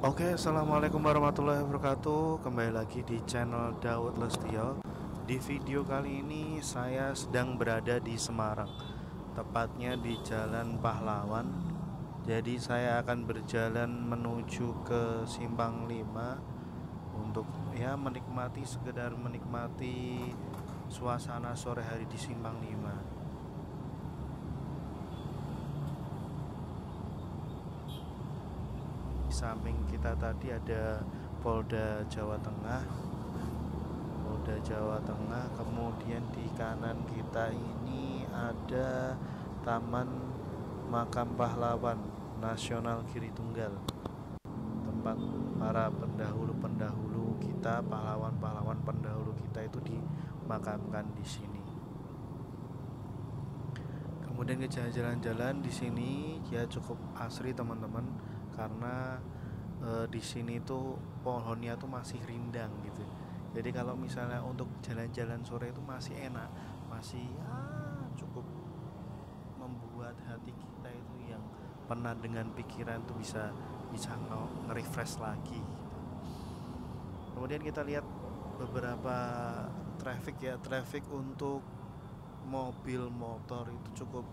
Oke, assalamualaikum warahmatullahi wabarakatuh. Kembali lagi di channel Daud Lestio. Di video kali ini saya sedang berada di Semarang, tepatnya di Jalan Pahlawan. Jadi saya akan berjalan menuju ke Simpang 5 untuk ya sekedar menikmati suasana sore hari di Simpang 5. Di samping kita tadi ada Polda Jawa Tengah. Polda Jawa Tengah. Kemudian di kanan kita ini ada Taman Makam Pahlawan Nasional Giri Tunggal, tempat para pendahulu-pendahulu kita, pahlawan-pahlawan pendahulu kita itu dimakamkan di sini. Kemudian ke jalan-jalan di sini ya cukup asri teman-teman, karena di sini tuh pohonnya tuh masih rindang gitu. Jadi kalau misalnya untuk jalan-jalan sore itu masih enak, masih ya cukup membuat hati kita itu yang penat dengan pikiran tuh bisa bisa nge-refresh lagi gitu. Kemudian kita lihat beberapa traffic untuk mobil motor itu cukup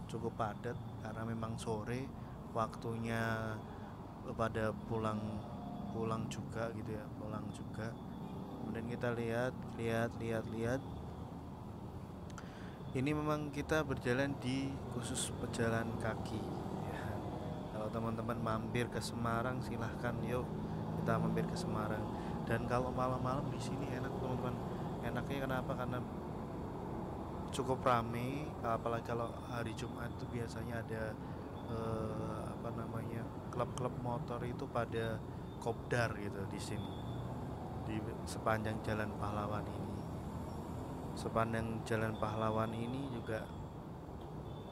cukup padat karena memang sore waktunya pada pulang pulang juga gitu ya, pulang juga. Kemudian kita lihat ini memang kita berjalan di khusus pejalan kaki ya. Kalau teman-teman mampir ke Semarang silahkan, yuk kita mampir ke Semarang. Dan kalau malam-malam di sini enak teman-teman. Enaknya kenapa? Karena cukup rame, apalagi kalau hari Jumat itu biasanya ada klub-klub motor itu pada kopdar gitu di sini, di sepanjang Jalan Pahlawan ini. Sepanjang Jalan Pahlawan ini juga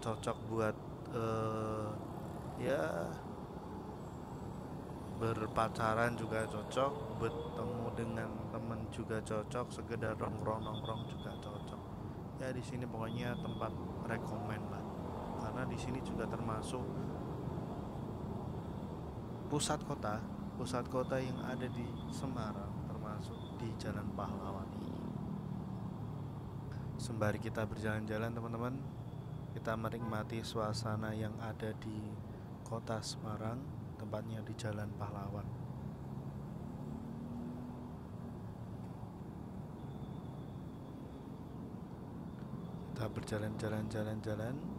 cocok buat ya berpacaran juga cocok, bertemu dengan temen juga cocok, sekedar nongkrong juga cocok. Ya di sini pokoknya tempat rekomen lah, karena di sini juga termasuk pusat kota yang ada di Semarang, termasuk di Jalan Pahlawan ini. Sembari kita berjalan-jalan teman-teman, kita menikmati suasana yang ada di kota Semarang, tempatnya di Jalan Pahlawan. Kita berjalan-jalan.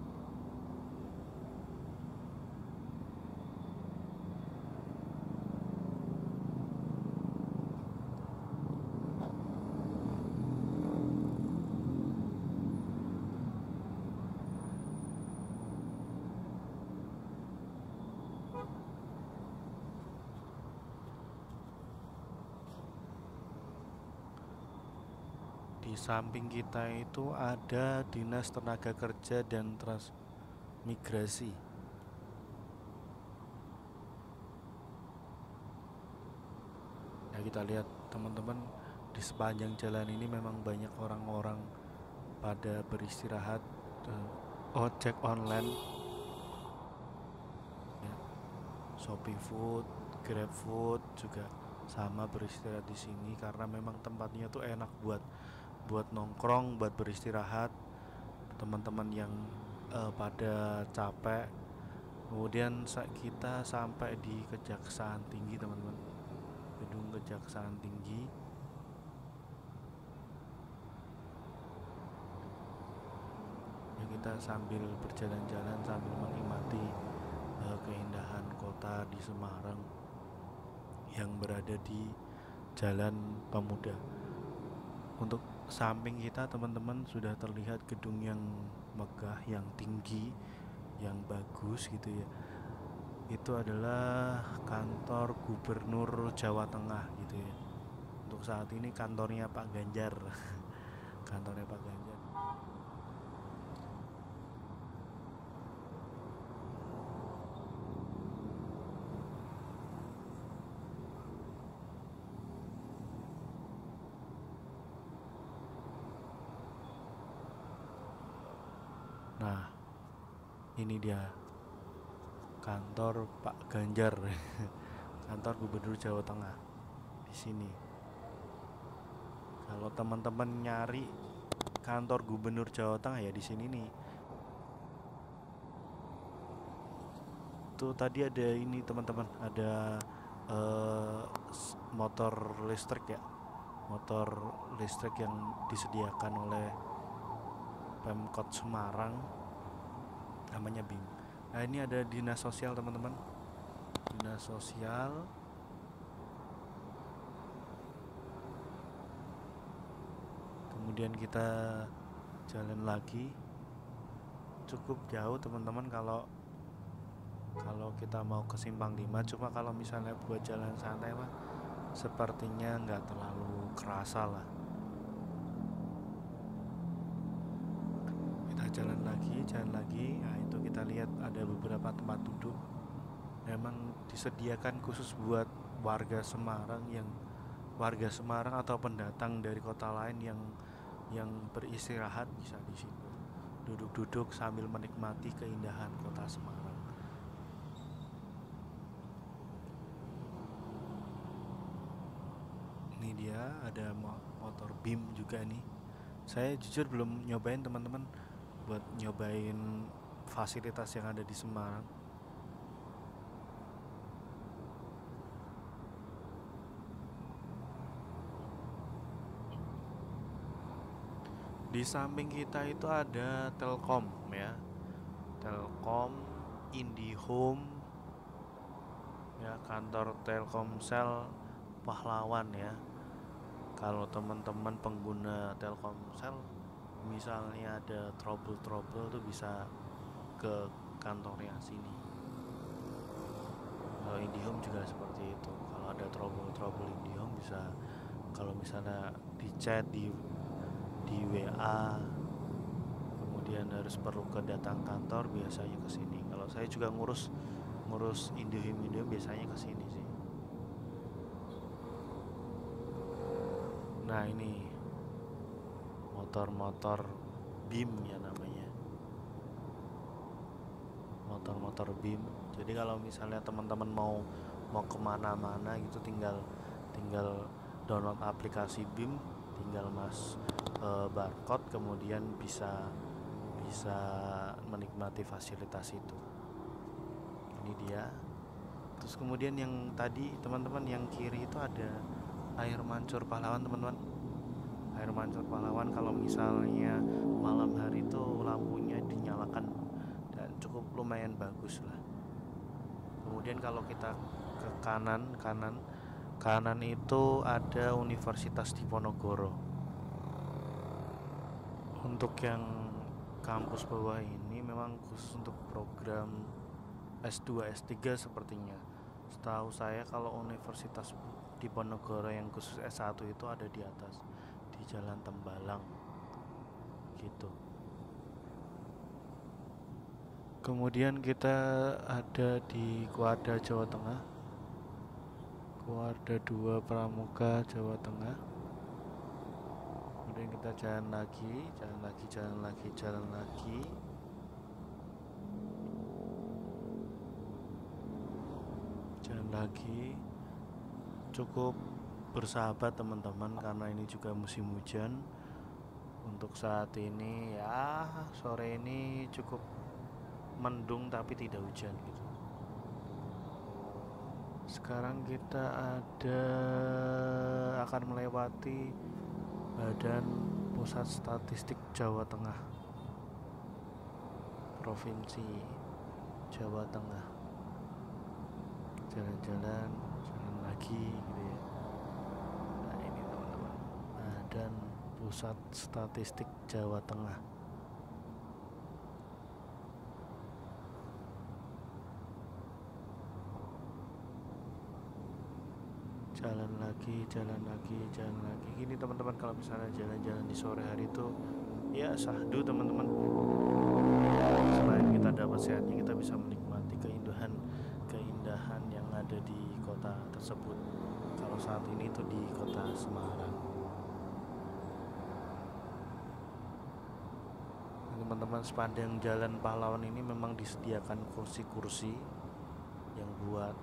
Di samping kita itu ada Dinas Tenaga Kerja dan Transmigrasi. Ya kita lihat teman-teman, di sepanjang jalan ini memang banyak orang-orang pada beristirahat, ojek online, ya, Shopee Food, Grab Food juga sama beristirahat di sini karena memang tempatnya tuh enak buat buat nongkrong, buat beristirahat. Teman-teman yang pada capek. Kemudian kita sampai di Kejaksaan Tinggi teman-teman, gedung Kejaksaan Tinggi. Ya kita sambil berjalan-jalan sambil menikmati keindahan kota di Semarang yang berada di Jalan Pemuda. Untuk samping kita teman-teman sudah terlihat gedung yang megah, yang tinggi, yang bagus gitu ya. Itu adalah kantor Gubernur Jawa Tengah gitu ya. Untuk saat ini kantornya Pak Ganjar. Kantornya Pak Ganjar. Nah, ini dia kantor Pak Ganjar. kantor Gubernur Jawa Tengah di sini. Kalau teman-teman nyari kantor Gubernur Jawa Tengah ya di sini nih. Tuh tadi ada ini teman-teman, ada motor listrik ya, motor listrik yang disediakan oleh Pemkot Semarang, namanya BIM. Nah ini ada dinas sosial teman-teman, dinas sosial. Kemudian kita jalan lagi, cukup jauh teman-teman kalau kita mau ke Simpang 5. Cuma kalau misalnya buat jalan santai mah sepertinya nggak terlalu kerasa lah. Kita jalan lagi. Nah itu kita lihat ada beberapa tempat duduk memang disediakan khusus buat warga Semarang atau pendatang dari kota lain yang beristirahat bisa di situ duduk-duduk sambil menikmati keindahan kota Semarang. Ini dia ada motor BIM juga nih. Saya jujur belum nyobain teman-teman, buat nyobain fasilitas yang ada di Semarang. Di samping kita itu ada Telkom ya, Telkom, IndiHome ya, kantor Telkomsel Pahlawan ya. Kalau teman-teman pengguna Telkomsel misalnya ada trouble tuh bisa ke kantornya sini. Kalau IndiHome juga seperti itu. Kalau ada trouble IndiHome bisa, kalau misalnya di chat di WA kemudian harus perlu datang kantor, biasanya ke sini. Kalau saya juga ngurus IndiHome biasanya ke sini sih. Nah ini motor BIM ya namanya, motor BIM. Jadi kalau misalnya teman-teman mau kemana-mana gitu, tinggal download aplikasi BIM, tinggal barcode, kemudian bisa menikmati fasilitas itu. Ini dia. Terus kemudian yang tadi teman-teman yang kiri itu ada air mancur pahlawan teman-teman. Air mancur pahlawan kalau misalnya malam hari itu lampunya dinyalakan dan cukup lumayan bagus lah. Kemudian kalau kita ke kanan itu ada Universitas Diponegoro. Untuk yang kampus bawah ini memang khusus untuk program S2, S3 sepertinya. Setahu saya kalau Universitas Diponegoro yang khusus S1 itu ada di atas, di Jalan Tembalang gitu. Kemudian kita ada di Kuarda Jawa Tengah, Kuarda 2 Pramuka Jawa Tengah. Kemudian kita jalan lagi. Cukup bersahabat teman-teman karena ini juga musim hujan. Untuk saat ini ya sore ini cukup mendung tapi tidak hujan gitu. Sekarang kita akan melewati Badan Pusat Statistik Jawa Tengah, Provinsi Jawa Tengah. Jalan lagi gitu ya. Nah ini teman-teman, Badan Pusat Statistik Jawa Tengah. Jalan lagi. Gini teman-teman, kalau misalnya jalan-jalan di sore hari itu ya sahdu teman-teman. Selain kita dapat sehatnya, kita bisa menikmati keindahan yang ada di kota tersebut. Kalau saat ini itu di kota Semarang. Teman-teman, sepanjang Jalan Pahlawan ini memang disediakan kursi-kursi yang buat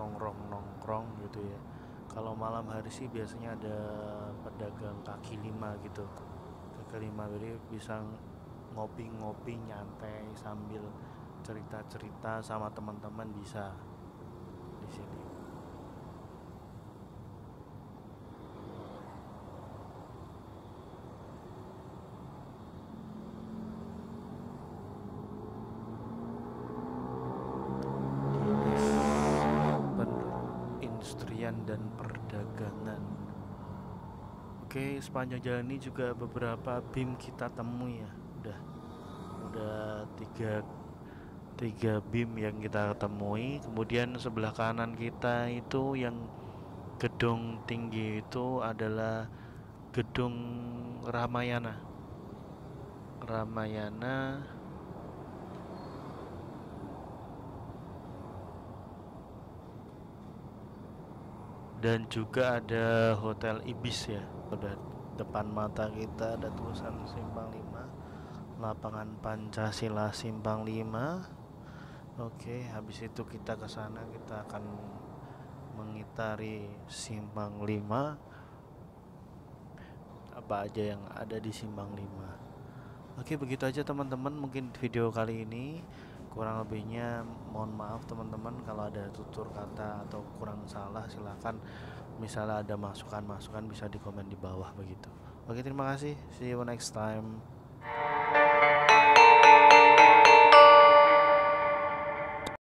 nongkrong gitu ya. Kalau malam hari sih biasanya ada pedagang kaki lima gitu, kaki lima, jadi bisa ngopi-ngopi nyantai sambil cerita-cerita sama teman-teman bisa di sini. Perindustrian dan perdagangan. Oke, sepanjang jalan ini juga beberapa BIM kita temui ya. Udah tiga BIM yang kita temui. Kemudian sebelah kanan kita itu yang gedung tinggi itu adalah gedung Ramayana. Ramayana dan juga ada Hotel Ibis ya. Udah depan mata kita ada tulisan Simpang 5, lapangan Pancasila Simpang 5. Oke, habis itu kita ke sana, kita akan mengitari Simpang 5, apa aja yang ada di Simpang 5. Oke, begitu aja teman-teman mungkin video kali ini. Kurang lebihnya mohon maaf teman-teman kalau ada tutur kata atau kurang salah, silahkan misalnya ada masukan-masukan bisa di komen di bawah begitu. Oke, terima kasih. See you next time.